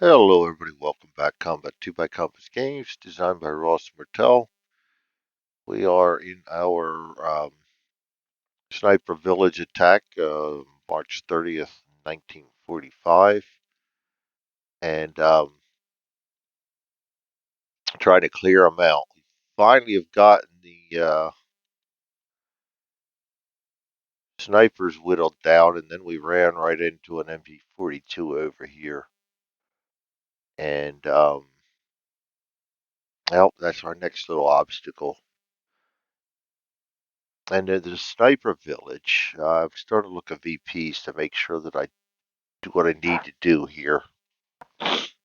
Hello everybody, welcome back. Combat 2 by Compass Games, designed by Ross Martell. We are in our Sniper Village attack, March 30th, 1945. And trying to clear them out. We finally have gotten the snipers whittled down, and then we ran right into an MP-42 over here. And, well, that's our next little obstacle. And in the Sniper Village, I've started to look at VPs to make sure that I do what I need to do here. We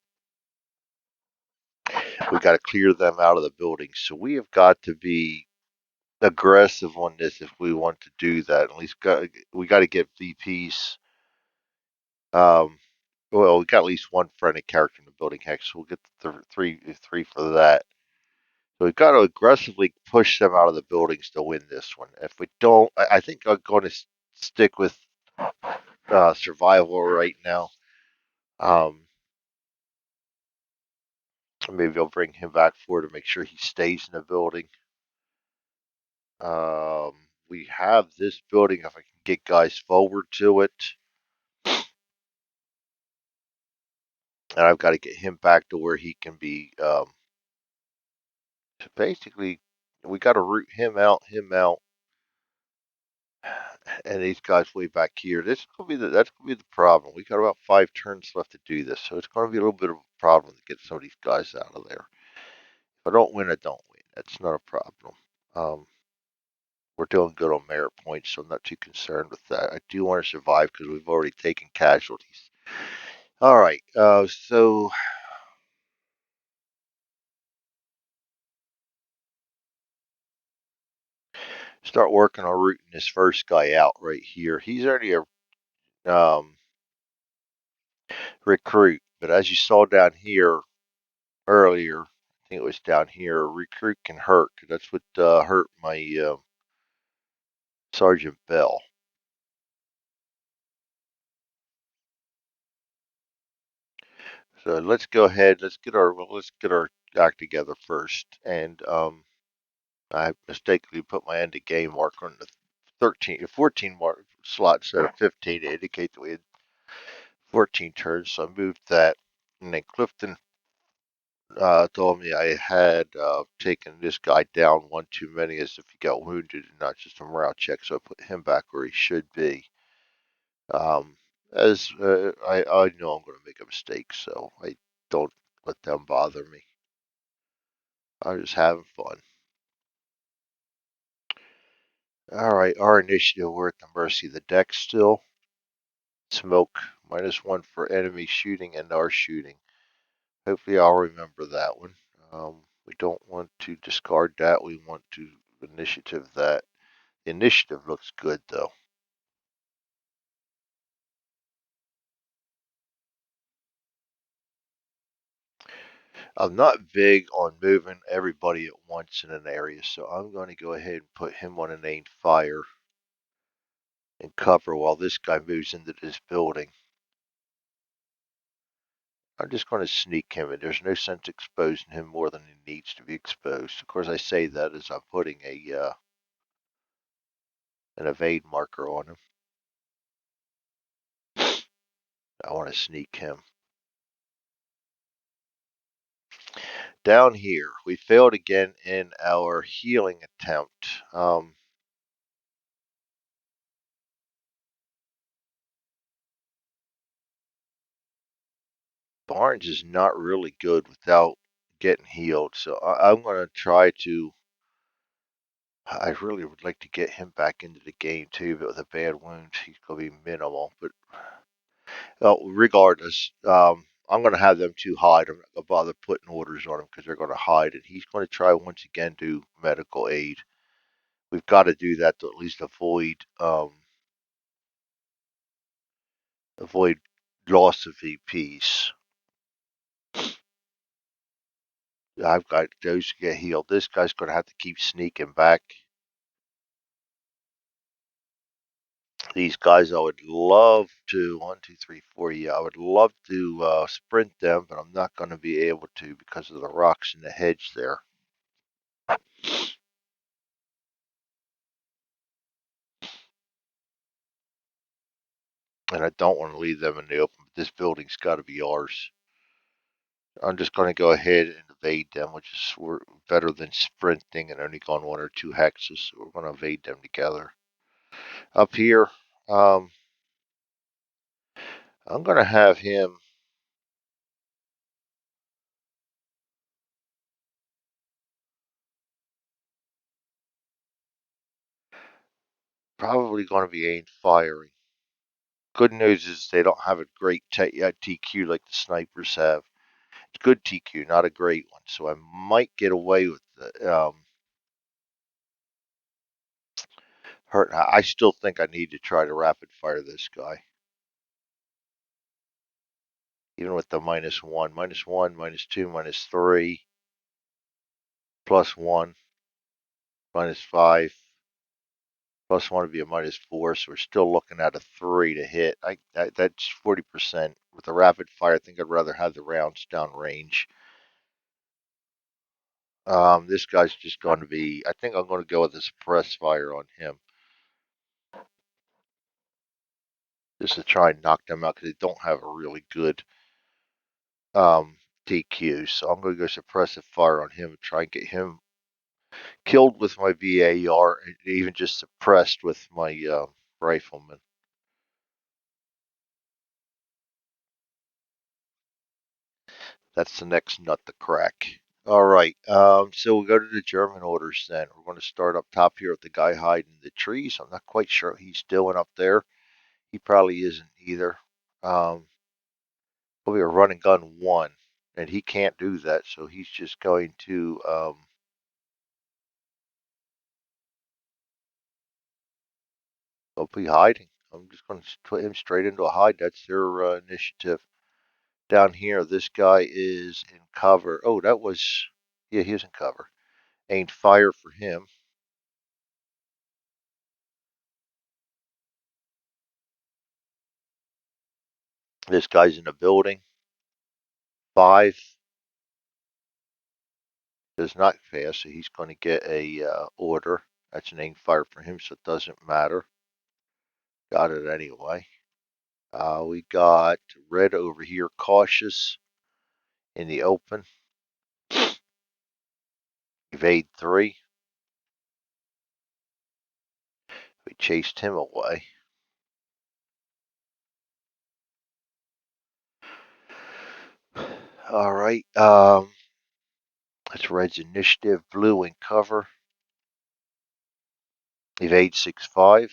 got to clear them out of the building. So we have got to be aggressive on this if we want to do that. At least we got to get VPs. Um, well, we got at least one friendly character in the building. Heck, so we'll get the three for that. So we've got to aggressively push them out of the buildings to win this one. If we don't, I think I'm going to stick with survival right now. Um, Maybe I'll bring him back for to make sure he stays in the building. We have this building if I can get guys forward to it. And I've got to get him back to where he can be. Basically, we got to root him out, and these guys way back here. That's gonna be the problem. We got about 5 turns left to do this, so it's gonna be a little bit of a problem to get some of these guys out of there. If I don't win, I don't win. That's not a problem. Um, we're doing good on merit points, so I'm not too concerned with that. I do want to survive because we've already taken casualties. All right, so start working on rooting this first guy out right here. He's already a recruit, but as you saw down here earlier, I think it was down here, a recruit can hurt. That's what hurt my Sergeant Bell. So let's go ahead. Let's get our act together first. And I mistakenly put my end of game marker on the 14 mark slot instead of 15 to indicate that we had 14 turns. So I moved that, and then Clifton told me I had taken this guy down one too many as if he got wounded and not just a morale check. So I put him back where he should be. Um, as I know I'm going to make a mistake, so I don't let them bother me. I'm just having fun. All right, our initiative, we're at the mercy of the deck still. Smoke, -1 for enemy shooting and our shooting. Hopefully I'll remember that one. We don't want to discard that. We want to initiative that. The initiative looks good though. I'm not big on moving everybody at once in an area, so I'm going to go ahead and put him on a named fire and cover while this guy moves into this building. I'm just going to sneak him in. There's no sense exposing him more than he needs to be exposed. Of course, I say that as I'm putting an evade marker on him. I want to sneak him. Down here, we failed again in our healing attempt. Barnes is not really good without getting healed, so I'm going to try to. I really would like to get him back into the game too, but with a bad wound, he's going to be minimal. But well, regardless, I'm going to have them two hide. I'm not going to bother putting orders on him because they're going to hide, and he's going to try once again to do medical aid. We've got to do that to at least avoid loss of VPs. I've got those to get healed. This guy's going to have to keep sneaking back. These guys, I would love to, one, two, three, four, yeah, I would love to sprint them, but I'm not going to be able to because of the rocks in the hedge there. And I don't want to leave them in the open. This building's got to be ours. I'm just going to go ahead and evade them, which is better than sprinting and only going one or two hexes. So we're going to evade them together. Up here, um, I'm going to have him probably going to be aimed firing. Good news is they don't have a great TQ like the snipers have. It's good TQ, not a great one. So I might get away with the hurt. I still think I need to try to rapid fire this guy, even with the -1, -1, -2, -3, +1, -5. +1 would be a -4, so we're still looking at a 3 to hit. That's 40%. With the rapid fire, I think I'd rather have the rounds down range. This guy's just going to be, I think I'm going to go with a suppress fire on him. Just to try and knock them out because they don't have a really good DQ. So I'm going to go suppressive fire on him and try and get him killed with my VAR and even just suppressed with my rifleman. That's the next nut to crack. All right, so we'll go to the German orders then. We're going to start up top here with the guy hiding in the trees. I'm not quite sure what he's doing up there. He probably isn't either. We'll be a run and gun one, and he can't do that, so he's just going to go be hiding. I'm just going to put him straight into a hide. That's their initiative. Down here, this guy is in cover. Oh, that was, yeah, he was in cover. Ain't fire for him. This guy's in a building. 5 does not pass, so he's going to get a order. That's an aim fire for him, so it doesn't matter. Got it anyway. We got red over here, cautious in the open. Evade 3. We chased him away. All right. That's red's initiative. Blue in cover. Evade 6-5.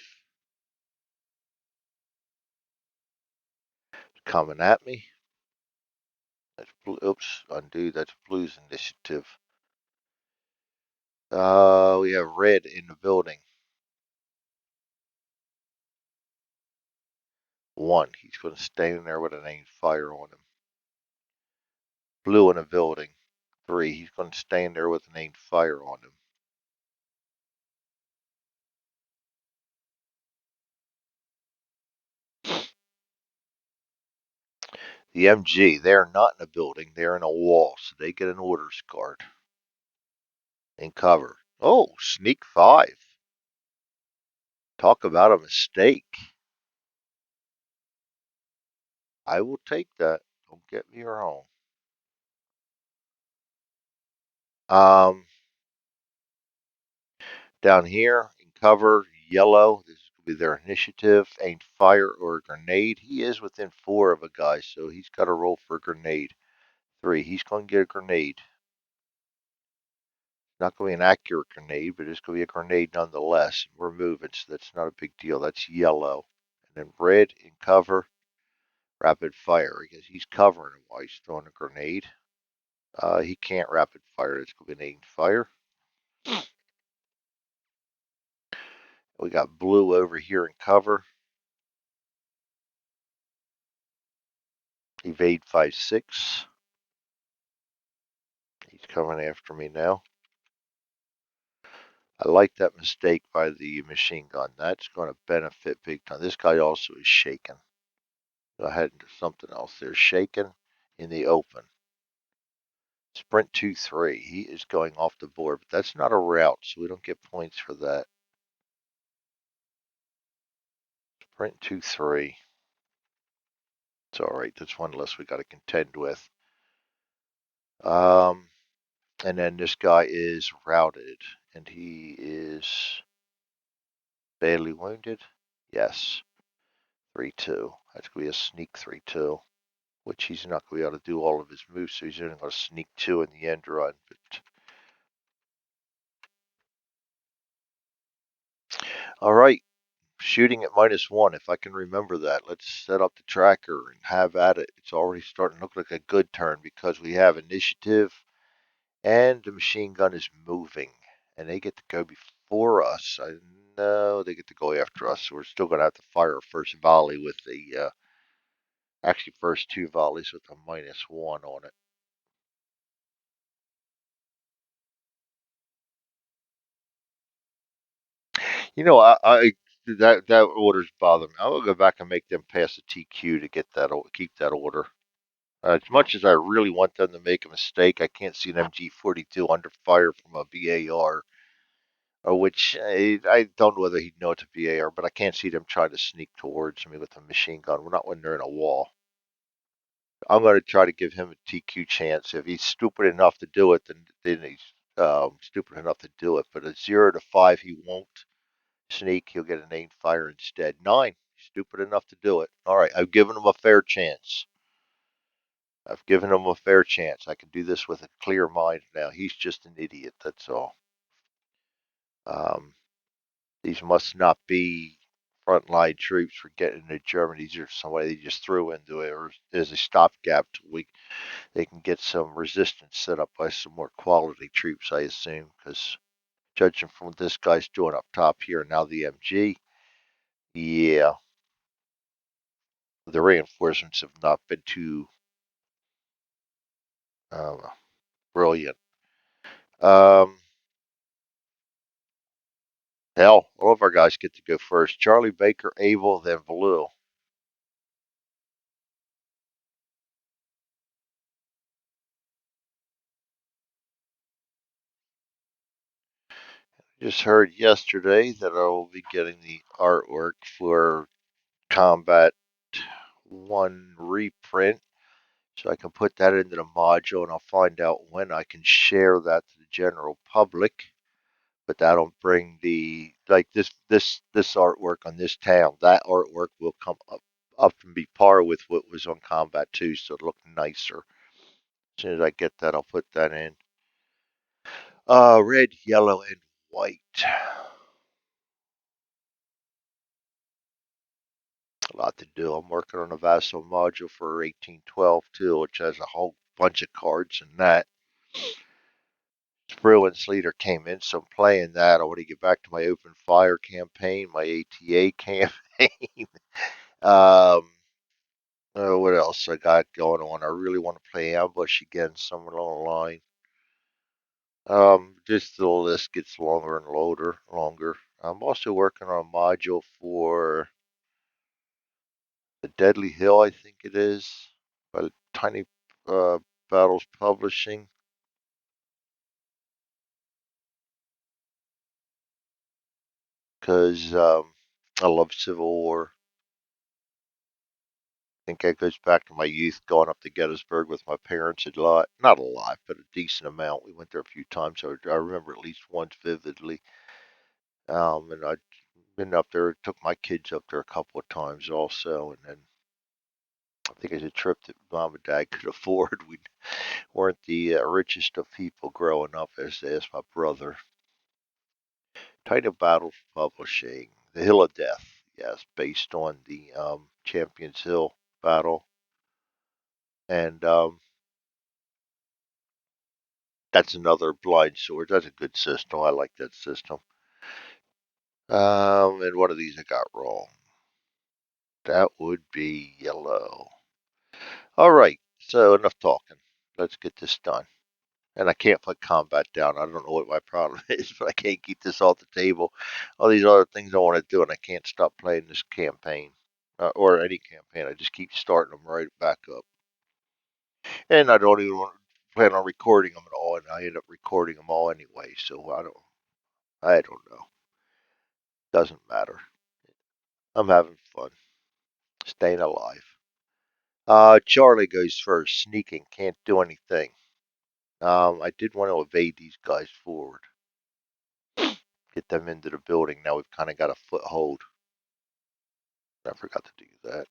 Coming at me. That's blue. Oops, undo. That's blue's initiative. We have red in the building. 1. He's going to stay in there with an aimed fire on him. Blue in a building. 3. He's going to stay in there with an aimed fire on him. The MG, they're not in a building. They're in a wall, so they get an orders card. In cover. Oh, sneak 5. Talk about a mistake. I will take that. Don't get me wrong. Um, Down here in cover, yellow. This is going to be their initiative. Aimed fire or a grenade. He is within 4 of a guy, so he's got to roll for a grenade. 3. He's going to get a grenade. Not going to be an accurate grenade, but it's going to be a grenade nonetheless. We're moving, so that's not a big deal. That's yellow. And then red in cover, rapid fire. Because he's covering him while he's throwing a grenade. He can't rapid fire. It's going to be an aimed fire. We got blue over here in cover. Evade 5-6. He's coming after me now. I like that mistake by the machine gun. That's going to benefit big time. This guy also is shaken. Go ahead and do something else. They're shaken in the open. Sprint 2-3. He is going off the board, but that's not a route, so we don't get points for that. Sprint 2-3. It's all right. That's one less we got to contend with. And then this guy is routed, and he is badly wounded. Yes, 3-2. That's going to be a sneak 3-2, which he's not going to be able to do all of his moves, so he's only going to sneak 2 in the end run. But all right, shooting at -1. If I can remember that, let's set up the tracker and have at it. It's already starting to look like a good turn because we have initiative and the machine gun is moving, and they get to go before us. I know they get to go after us, so we're still going to have to fire our first volley with the actually first 2 volleys with a -1 on it. I that order's bothering me. I will go back and make them pass a TQ to get that keep that order. As much as I really want them to make a mistake, I can't see an MG42 under fire from a BAR, or which I don't know whether he'd know it's a BAR, but I can't see them trying to sneak towards me with a machine gun. We're not when they're in a wall. I'm going to try to give him a TQ chance. If he's stupid enough to do it, then he's stupid enough to do it. But at 0 to 5, he won't sneak. He'll get an aim fire instead. 9, stupid enough to do it. All right, I've given him a fair chance. I've given him a fair chance. I can do this with a clear mind now. He's just an idiot. That's all. Um, these must not be frontline troops for getting into Germany. These are somebody they just threw into it, or as a stopgap till they can get some resistance set up by some more quality troops, I assume, because judging from what this guy's doing up top here, and now the MG, yeah, the reinforcements have not been too um, brilliant. Um, Hell, all of our guys get to go first. Charlie Baker, Abel, then Value. Just heard yesterday that I will be getting the artwork for Combat 1 reprint, so I can put that into the module, and I'll find out when I can share that to the general public. But that'll bring the like this artwork on this town. That artwork will come up and be par with what was on Combat 2, so it'll look nicer. As soon as I get that, I'll put that in. Red, yellow, and white. A lot to do. I'm working on a Vassal module for 1812 too, which has a whole bunch of cards in that. Sprue and Sleater came in, so I'm playing that. I want to get back to my open fire campaign, my ATA campaign. um, what else I got going on? I really want to play ambush again somewhere along the line. Just the list gets longer and longer. I'm also working on a module for the Deadly Hill, I think it is, by Tiny Battles Publishing. Because I love Civil War. I think that goes back to my youth going up to Gettysburg with my parents a lot. Not a lot, but a decent amount. We went there a few times, so I remember at least once vividly. And I've been up there, took my kids up there a couple of times also. And then I think it's a trip that mom and dad could afford. We weren't the richest of people growing up, as my brother. Title Battle Publishing, The Hill of Death. Yes, based on the Champions Hill battle. And that's another blind sword. That's a good system. I like that system. And what are these I got wrong? That would be yellow. All right. So enough talking. Let's get this done. And I can't put combat down. I don't know what my problem is, but I can't keep this off the table. All these other things I want to do, and I can't stop playing this campaign or any campaign. I just keep starting them right back up. And I don't even plan on recording them at all, and I end up recording them all anyway. So I don't know. Doesn't matter. I'm having fun, staying alive. Charlie goes first, sneaking, can't do anything. I did want to evade these guys forward, get them into the building. Now we've kind of got a foothold. I forgot to do that.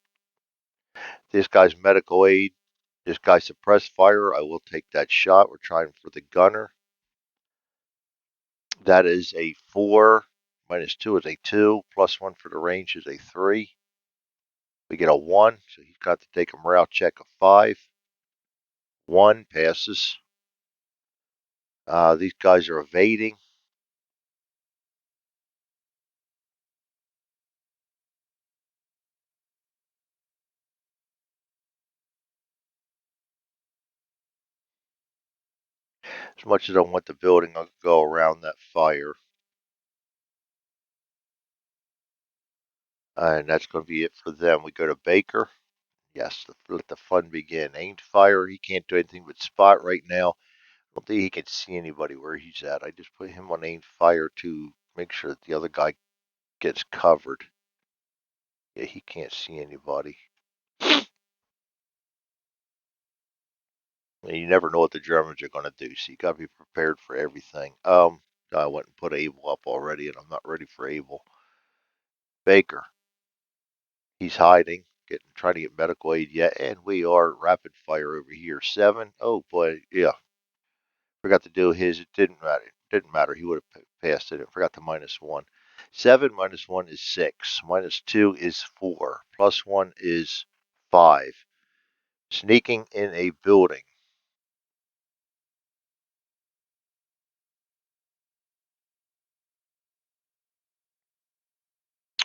This guy's medical aid. This guy suppressed fire. I will take that shot. We're trying for the gunner. That is a 4. -2 is a 2. +1 for the range is a 3. We get a 1, so he's got to take a morale check of 5. 1 passes. These guys are evading. As much as I want the building, I'll go around that fire. And that's going to be it for them. We go to Baker. Yes, let the fun begin. Aimed fire. He can't do anything but spot right now. I don't think he can see anybody where he's at. I just put him on aimed fire to make sure that the other guy gets covered. Yeah, he can't see anybody. You never know what the Germans are going to do, so you got to be prepared for everything. I went and put Abel up already, and I'm not ready for Abel. Baker, he's hiding, trying to get medical aid yet, and we are rapid fire over here. 7. Oh boy, yeah, forgot to do his. It didn't matter. It didn't matter. He would have passed it. I forgot to -1. 7 -1 is 6. -2 is 4. +1 is 5. Sneaking in a building.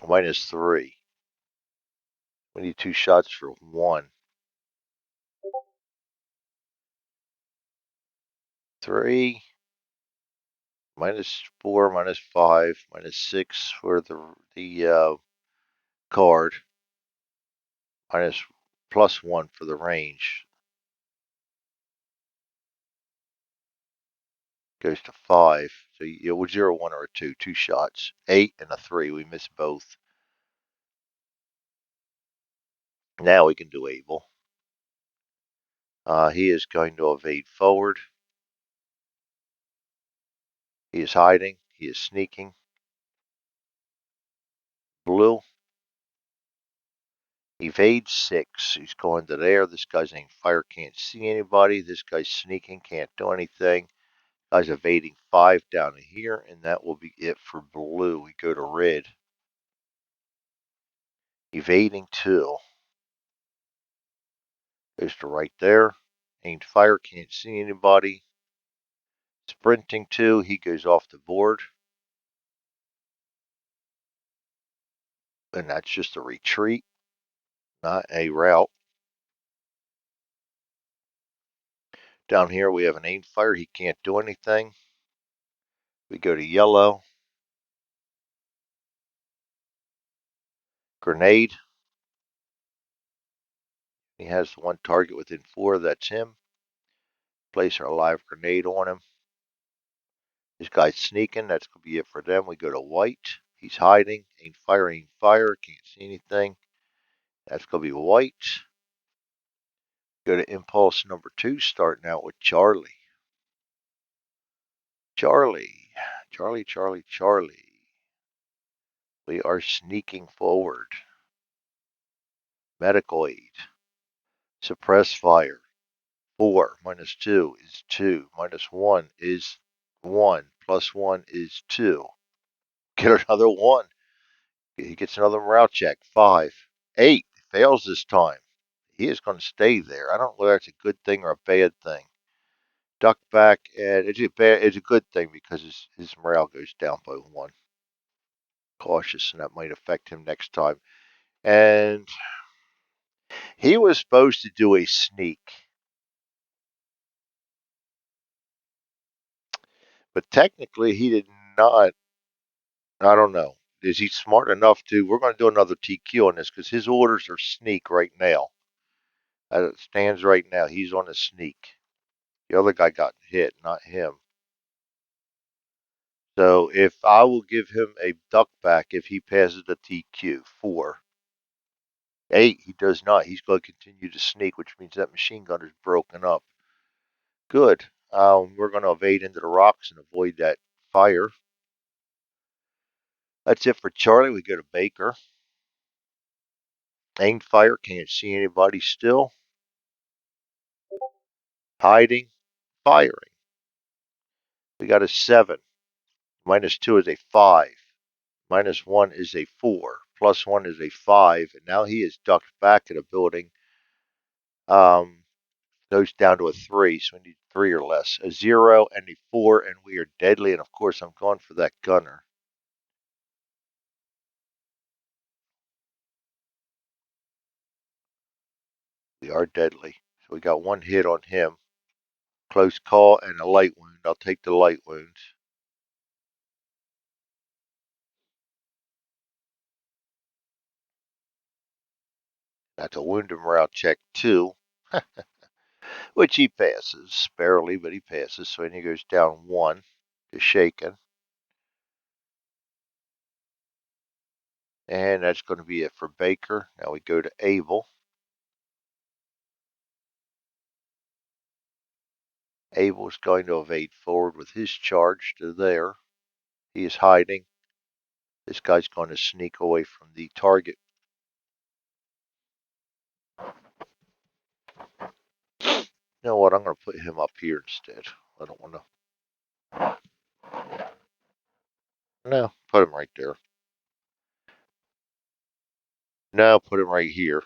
-3. We need 2 shots for 1. 3. -4, -5, -6 for the card. Minus +1 for the range. Goes to 5. So it was 0, 1, or a 2. 2 shots. 8 and a 3. We missed both. Now we can do Abel. He is going to evade forward. He is hiding. He is sneaking. Blue. Evade 6. He's going to there. This guy's aiming fire. Can't see anybody. This guy's sneaking. Can't do anything. Guy's evading 5 down here. And that will be it for blue. We go to red. Evading 2. Goes to right there. Aimed fire. Can't see anybody. Sprinting 2. He goes off the board. And that's just a retreat, not a route. Down here we have an aim fire. He can't do anything. We go to yellow. Grenade. He has one target within 4. That's him. Place our live grenade on him. This guy's sneaking. That's going to be it for them. We go to white. He's hiding. Aim fire, aim fire. Can't see anything. That's going to be white. Go to impulse number 2, starting out with Charlie. Charlie. Charlie, Charlie, Charlie. We are sneaking forward. Medical aid. Suppress fire. 4 -2 is 2. -1 is 1. +1 is 2. Get another 1. He gets another morale check. 5. 8. Fails this time. He is going to stay there. I don't know whether that's a good thing or a bad thing. Duck back, and it's a good thing because his morale goes down by 1. Cautious, and that might affect him next time. And he was supposed to do a sneak. But technically, he did not. I don't know. Is he smart enough to? We're going to do another TQ on this because his orders are sneak right now. As it stands right now, he's on a sneak. The other guy got hit, not him. So if I will give him a duck back if he passes the TQ, 4. 8, he does not. He's going to continue to sneak, which means that machine gun is broken up. Good. We're going to evade into the rocks and avoid that fire. That's it for Charlie. We go to Baker. Aimed fire. Can't see anybody still. Hiding. Firing. We got a 7. -2 is a 5. -1 is a 4. +1 is a 5. And now he is ducked back in a building. Goes down to a 3, so we need 3 or less. A 0 and a 4, and we are deadly. And of course, I'm going for that gunner. We are deadly. So we got 1 hit on him. Close call and a light wound. I'll take the light wounds. That's a wound and morale check 2, which he passes. Barely, but he passes. So he goes down 1 to shaken. And that's going to be it for Baker. Now we go to Abel. Abel's going to evade forward with his charge to there. He is hiding. This guy's going to sneak away from the target. You know what? I'm going to put him up here instead. I don't want to. No, put him right there. No, put him right here.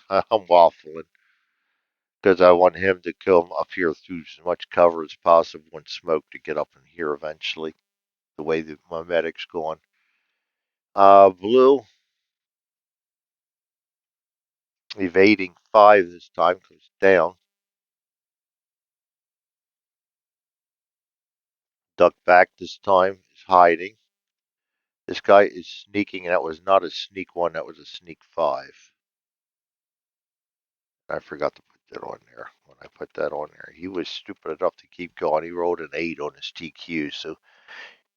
I'm waffling because I want him to kill him up here through as much cover as possible and smoke to get up in here eventually. The way that my medic's going. Blue evading 5 this time comes down. Duck back this time is hiding. This guy is sneaking, and that was not a sneak 1, that was a sneak 5. I forgot to put that on there. When I put that on there, he was stupid enough to keep going. He rolled an 8 on his TQ, so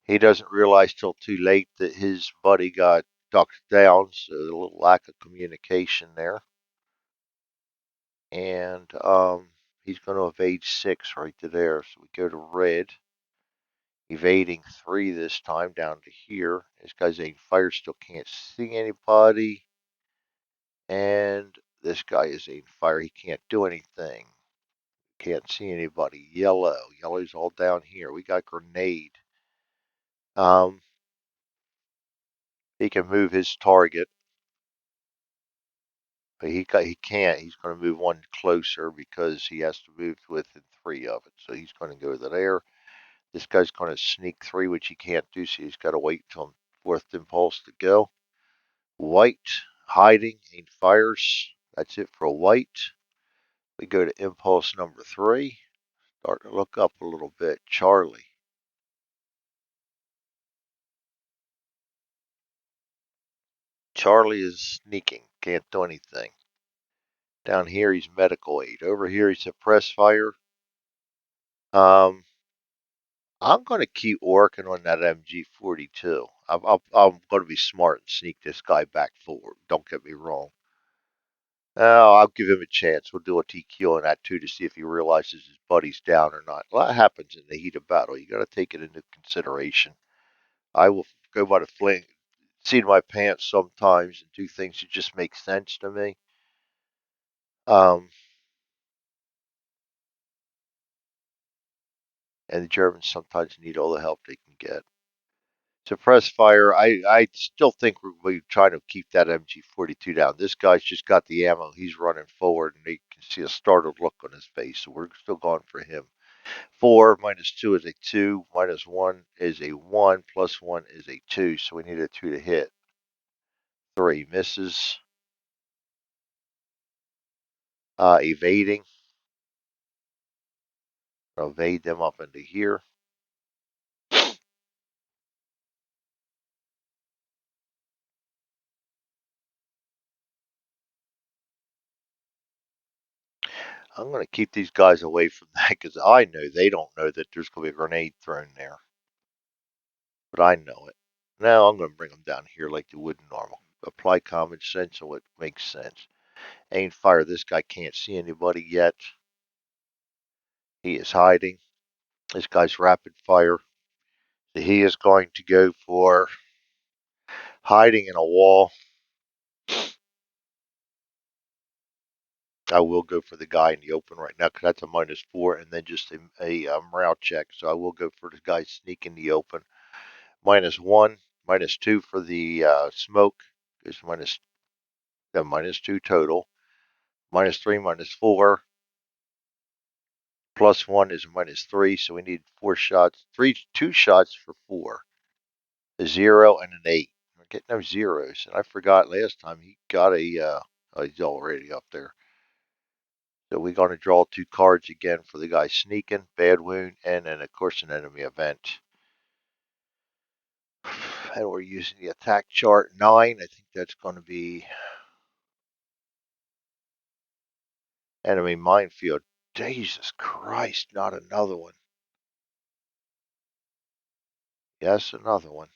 he doesn't realize till too late that his buddy got ducked down. So a little lack of communication there, and he's going to evade 6 right to there. So we go to red, evading 3 this time down to here. This guy's aiming fire, still can't see anybody, and this guy is aiming fire. He can't do anything. Can't see anybody. Yellow. Yellow's all down here. We got grenade. Um, he can move his target, but he can't. He's going to move 1 closer because he has to move within 3 of it. So he's going to go to there. This guy's going to sneak 3, which he can't do. So he's got to wait till 4th impulse to go. White hiding and fires. That's it for white. We go to impulse number 3. Start to look up a little bit. Charlie. Charlie is sneaking. Can't do anything. Down here, he's medical aid. Over here, he's suppress fire. Um, I'm going to keep working on that MG42. I'm going to be smart and sneak this guy back forward. Don't get me wrong. I'll give him a chance. We'll do a TQ on that too to see if he realizes his buddy's down or not. A lot happens in the heat of battle. You got to take it into consideration. I will go by the fling, seat of my pants sometimes and do things that just make sense to me. Um, and the Germans sometimes need all the help they can get. Suppress fire. I still think we're trying to keep that MG42 down. This guy's just got the ammo. He's running forward, and you can see a startled look on his face. So we're still going for him. 4 -2 is a 2. -1 is a 1. +1 is a 2. So we need a 2 to hit. 3 misses. Evading. Evade them up into here. I'm going to keep these guys away from that because I know they don't know that there's going to be a grenade thrown there. But I know it. Now I'm going to bring them down here like they would normal. Apply common sense so it makes sense. Aim fire. This guy can't see anybody yet. He is hiding. This guy's rapid fire. So he is going to go for hiding in a wall. I will go for the guy in the open right now because that's a -4 and then just a morale check. So I will go for the guy sneaking the open. -1, -2 for the smoke is -2 total. -3, -4. +1 is -3, so we need 4 shots. 2 shots for 4. A 0 and an 8. We're getting no zeros, and I forgot last time he got oh, he's already up there. So we're going to draw 2 cards again for the guy sneaking, bad wound, and then of course an enemy event. And we're using the attack chart 9. I think that's going to be enemy minefield. Jesus Christ, not another one. Yes, another one.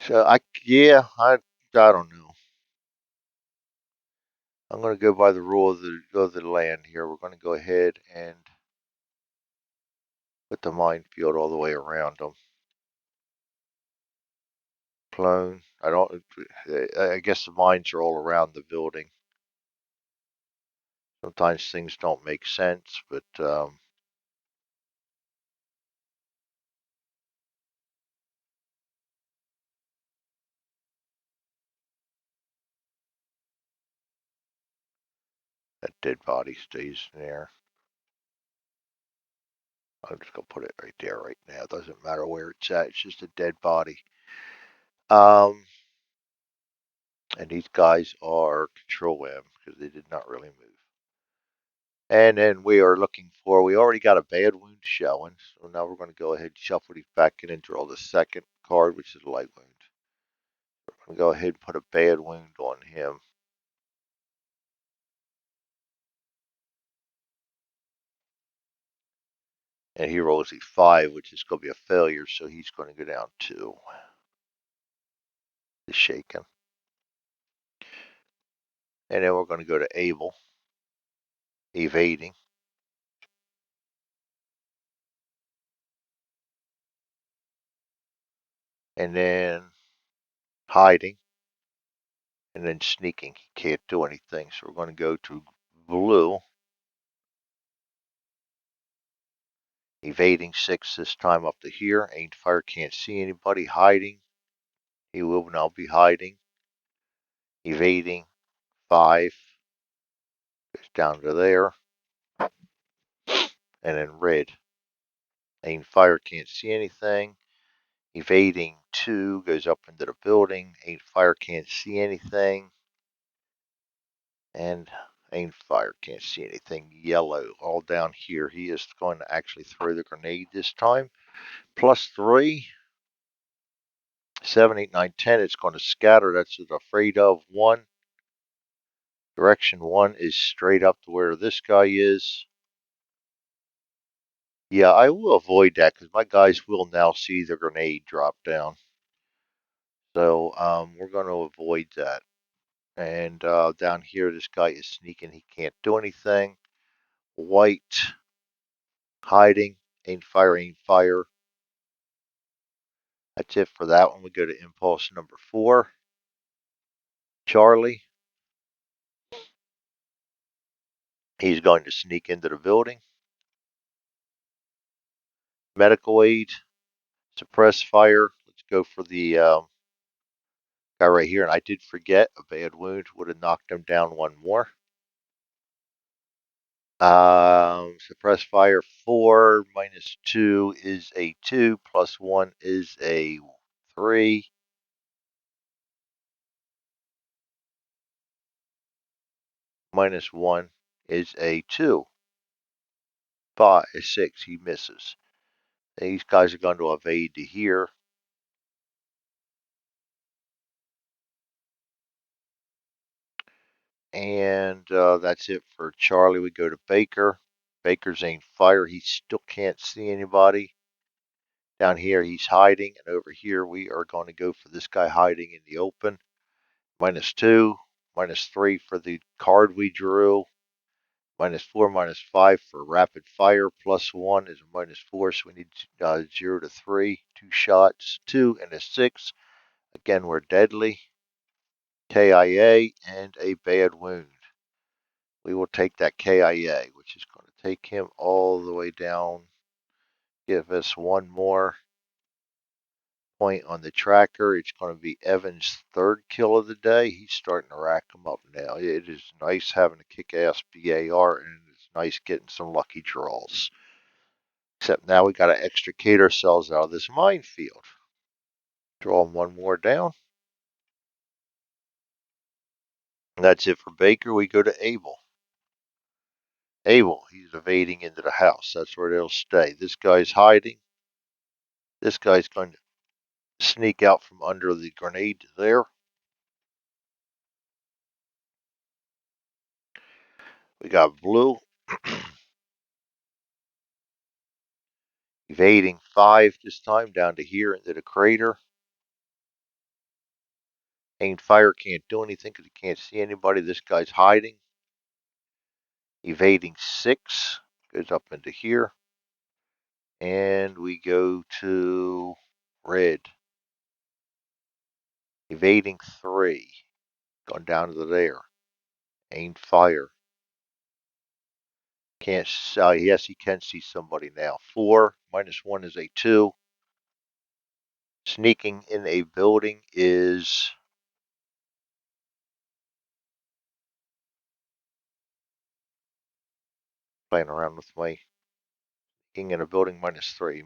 So I don't know. I'm going to go by the rule of the land here. We're going to go ahead and put the minefield all the way around them. Clone. I guess the mines are all around the building. Sometimes things don't make sense, but that dead body stays there. I'm just going to put it right there right now. It doesn't matter where it's at. It's just a dead body. And these guys are control M because they did not really move. And then we are looking for, we already got a bad wound showing. So now we're going to go ahead and shuffle these back in and draw the second card, which is a light wound. We're going to go ahead and put a bad wound on him. And he rolls a 5, which is going to be a failure. So he's going to go down to the shaken. And then we're going to go to Able, evading. And then hiding. And then sneaking. He can't do anything. So we're going to go to blue. Evading 6 this time up to here. Ain't fire, can't see anybody. Hiding. He will now be hiding. Evading 5. Goes down to there. And then red. Ain't fire, can't see anything. Evading 2 goes up into the building. Ain't fire, can't see anything. And ain't fire, can't see anything. Yellow all down here. He is going to actually throw the grenade this time. +3. 7, 8, 9, 10. It's going to scatter. That's what afraid of. 1. Direction 1 is straight up to where this guy is. Yeah, I will avoid that because my guys will now see the grenade drop down. So we're going to avoid that. And down here, this guy is sneaking. He can't do anything. White, hiding, ain't fire, ain't fire. That's it for that one. We go to impulse number 4. Charlie. He's going to sneak into the building. Medical aid, suppress fire. Let's go for the guy right here. And I did forget a bad wound. Would have knocked him down one more. Suppress fire 4 -2 is a 2, +1 is a 3. -1 is a 2. 5 is 6. He misses. These guys are going to evade to here. And that's it for Charlie. We go to Baker. Baker's aimed fire. He still can't see anybody. Down here, he's hiding. And over here, we are going to go for this guy hiding in the open. -2, -3 for the card we drew. -4, -5 for rapid fire. +1 is a -4, so we need 0 to 3. 2 shots. 2 and a 6. Again, we're deadly. KIA and a bad wound. We will take that KIA, which is going to take him all the way down. Give us one more point on the tracker. It's going to be Evan's third kill of the day. He's starting to rack them up now. It is nice having a kick-ass BAR, and it's nice getting some lucky draws. Except now we got to extricate ourselves out of this minefield. Draw one more down. And that's it for Baker. We go to Abel. Abel, he's evading into the house. That's where they'll stay. This guy's hiding. This guy's going to sneak out from under the grenade there. We got blue. Evading 5 this time down to here into the crater. Aimed fire can't do anything because he can't see anybody. This guy's hiding. Evading 6 goes up into here. And we go to red. Evading 3. Going down to there. Aimed fire. Can't. Yes, he can see somebody now. 4 -1 is a 2. Sneaking in a building is playing around with my sneaking in a building -3.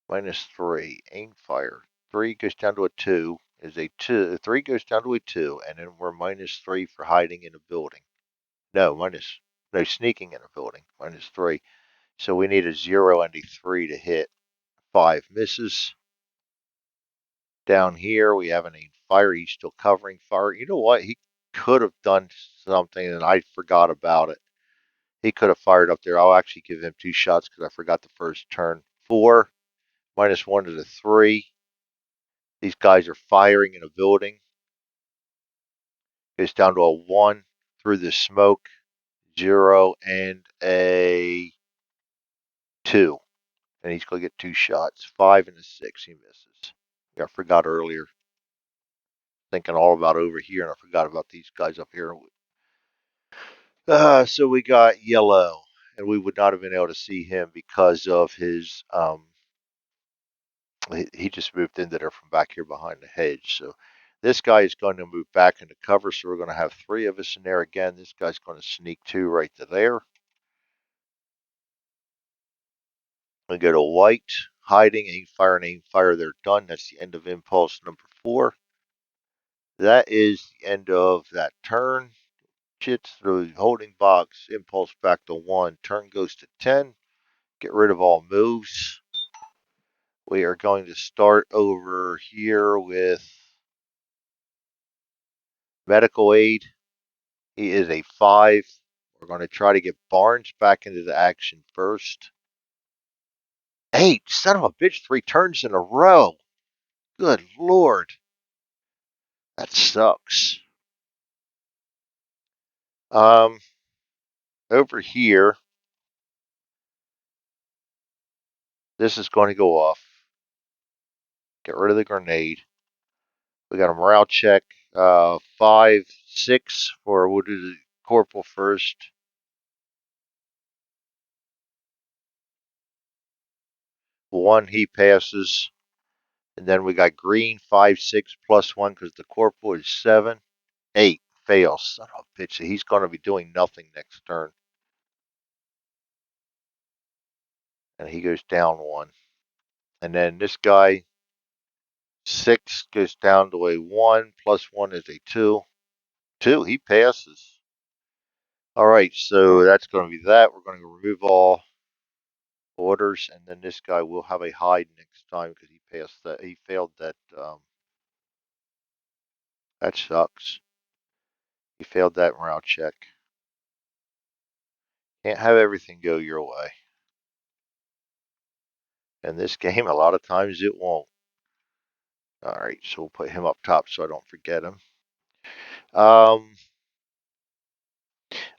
-3. Aim fire. 3 goes down to a 2. Is a 2. 3 goes down to a 2, and then we're -3 for hiding in a building. No, sneaking in a building. -3. So we need a 0 and a 3 to hit. 5 misses. Down here, we have an aim fire. He's still covering fire. You know what? He could have done something, and I forgot about it. He could have fired up there. I'll actually give him 2 shots because I forgot the first turn. 4 -1 is a 3. These guys are firing in a building. Goes down to a 1 through the smoke. 0 and a 2. And he's going to get 2 shots. 5 and a 6. He misses. I forgot earlier. Thinking all about over here, and I forgot about these guys up here. So we got yellow, and we would not have been able to see him because of his. He just moved into there from back here behind the hedge. So this guy is going to move back into cover. So we're going to have 3 of us in there again. This guy's going to sneak 2 right to there. We go to white, hiding, aim fire, and aim fire. They're done. That's the end of impulse number 4. That is the end of that turn. Chits through the holding box. Impulse back to 1. Turn goes to 10. Get rid of all moves. We are going to start over here with medical aid. He is a 5. We're going to try to get Barnes back into the action first. 8, son of a bitch, 3 turns in a row. Good Lord. That sucks. Over here, this is going to go off. Get rid of the grenade. We got a morale check. 5, 6 for, we'll do the corporal first. 1, he passes. And then we got green, 5, 6 +1 because the corporal is 7. 8 fails. Son of a bitch. He's going to be doing nothing next turn. And he goes down 1. And then this guy, 6 goes down to a 1. +1 is a 2. 2, he passes. All right, so that's going to be that. We're going to remove all orders, and then this guy will have a hide next time because he passed that. He failed that. That sucks. You failed that morale check. Can't have everything go your way. In this game, a lot of times it won't. All right, so we'll put him up top so I don't forget him.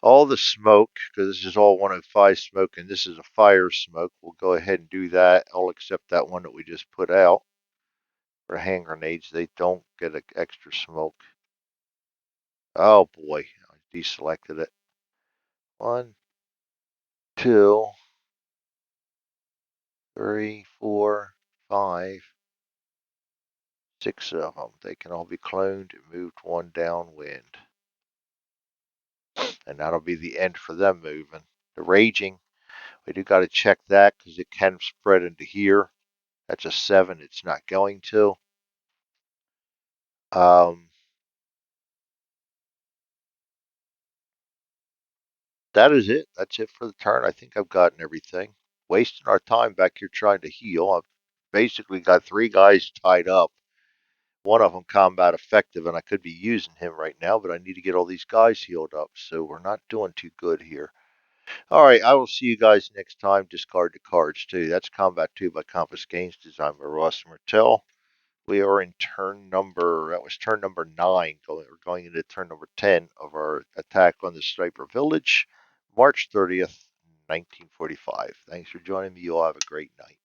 All the smoke, because this is all 105 smoke and this is a fire smoke, we'll go ahead and do that. I'll accept that one that we just put out. For hand grenades, they don't get an extra smoke. Oh boy, I deselected it. 1, 2, 3, 4, 5, 6 of them. They can all be cloned and moved one downwind. And that'll be the end for them moving. The raging, we do got to check that because it can spread into here. That's a 7. It's not going to. That is it. That's it for the turn. I think I've gotten everything. Wasting our time back here trying to heal. I've basically got 3 guys tied up. One of them combat effective, and I could be using him right now, but I need to get all these guys healed up, so we're not doing too good here. All right, I will see you guys next time. Discard the cards, too. That's Combat 2 by Compass Games, designed by Ross Martell. We are in that was turn number 9. We're going into turn number 10 of our attack on the Striper Village, March 30th, 1945. Thanks for joining me. You all have a great night.